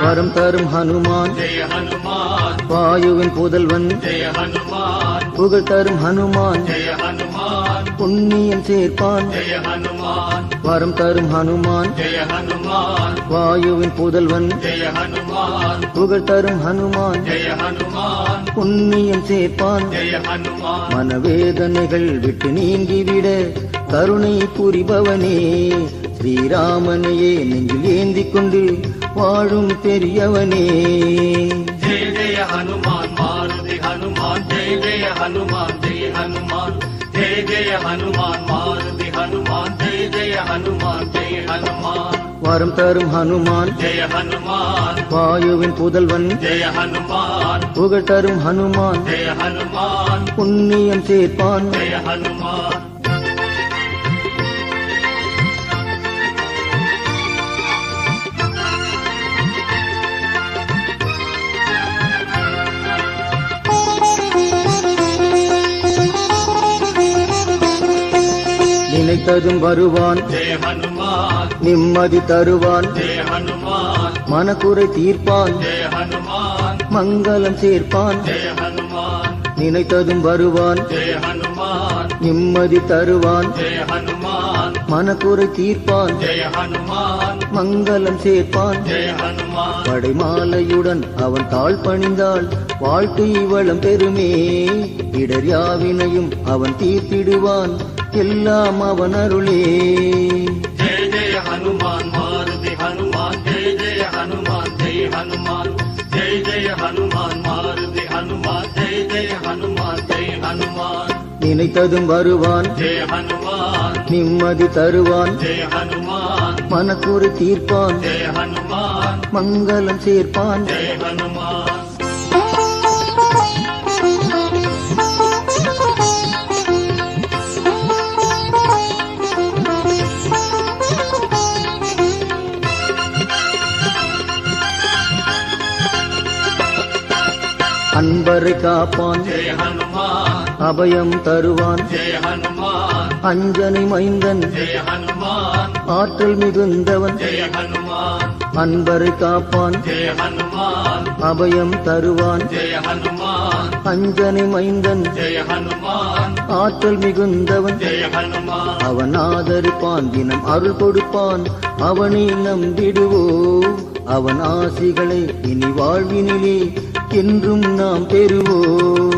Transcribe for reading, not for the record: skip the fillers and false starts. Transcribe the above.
வரம் தரும் ஹனுமான் ஜெய ஹனுமான் வாயுவின் புதல்வன் ஜெய ஹனுமான் புகழ் தரும் ஹனுமான் ஜெய ஹனுமான் புண்ணியம் சேர்ப்பான் ஜெய ஹனுமான் வரம் தரும் ஹனுமான் ஜெய ஹனுமான் வாயுவின் புதல்வன் ஜெய ஹனுமான் புகழ் தரும் ஹனுமான் ஜெய ஹனுமான் புண்ணியம் சேர்ப்பான் ஜெய ஹனுமான் மனவேதனைகள் விட்டு நீங்கிவிட கருணை புரிபவனே ஸ்ரீராமனையே நெஞ்சில் ஏந்திக் கொண்டு வாழும் பெரியவனே ஜெய ஜெய ஹனுமான் மாருதி ஹனுமான் ஜெய ஜெய ஹனுமான் ஜெய ஹனுமான் ஜெய ஜெய ஹனுமான் மாருதி ஹனுமான் ஜெய ஜெய ஹனுமான் ஜெய ஹனுமான் வரம் தரும் ஹனுமான் ஜெய ஹனுமான் வாயுவின் புதல்வன் ஜெய ஹனுமான் புகழ் தரும் ஹனுமான் ஜெய ஹனுமான் புண்ணியம் சேர்ப்பான் ஜெய ஹனுமான் நினைத்ததும் வருவான் ஜெய ஹனுமான் நிம்மதி தருவான் ஜெய ஹனுமான் மனக்குறை தீர்ப்பான் ஜெய ஹனுமான் மங்களம் சேர்ப்பான் ஜெய ஹனுமான் நினைத்ததும் வருவான் ஜெய ஹனுமான் நிம்மதி தருவான் ஜெய ஹனுமான் மனக்குறை தீர்ப்பான் ஜெய ஹனுமான் மங்களம் சேர்ப்பான் ஜெய ஹனுமான் படைமாலையுடன் அவன் தாழ் பணிந்தாள் வாழ்க்கை வளம் பெருமே இடர் யாவினையும் அவன் தீர்த்திடுவான் எல்லாம் அவன் அருளே ஜெய ஜெய ஹனுமான் மாருதி ஹனுமான் ஜெய ஜெய ஹனுமான் ஜெய ஹனுமான் ஜெய ஜெய ஹனுமான் மாருதி ஹனுமான் ஜெய ஜெய ஹனுமான் ஜெய ஹனுமான் நினைத்ததும் வருவான் ஜெய ஹனுமான் நிம்மதி தருவான் ஜெய ஹனுமான் மனக்குறை தீர்ப்பான் ஜெய ஹனுமான் மங்களம் சேர்ப்பான் ஜெய ஹனுமான் அன்பரை காப்பான் ஜெய ஹனுமான் அபயம் தருவான் ஜெய ஹனுமான் அஞ்சனை மைந்தன் ஜெய ஹனுமான் ஆற்றல் மிகுந்தவன் ஜெய ஹனுமான் அன்பரை காப்பான் ஜெய ஹனுமான் அபயம் தருவான் ஜெய ஹனுமான் அஞ்சனை மைந்தன் ஜெய ஹனுமான் ஆற்றல் மிகுந்தவன் ஜெய ஹனுமான் அவன் ஆதரிப்பான் தினம் அருள் கொடுப்பான் அவனை நம்பிடுவோம் அவன் ஆசிகளை இனி வாழ்வினிலே என்றும் நாம் பெறுவோம்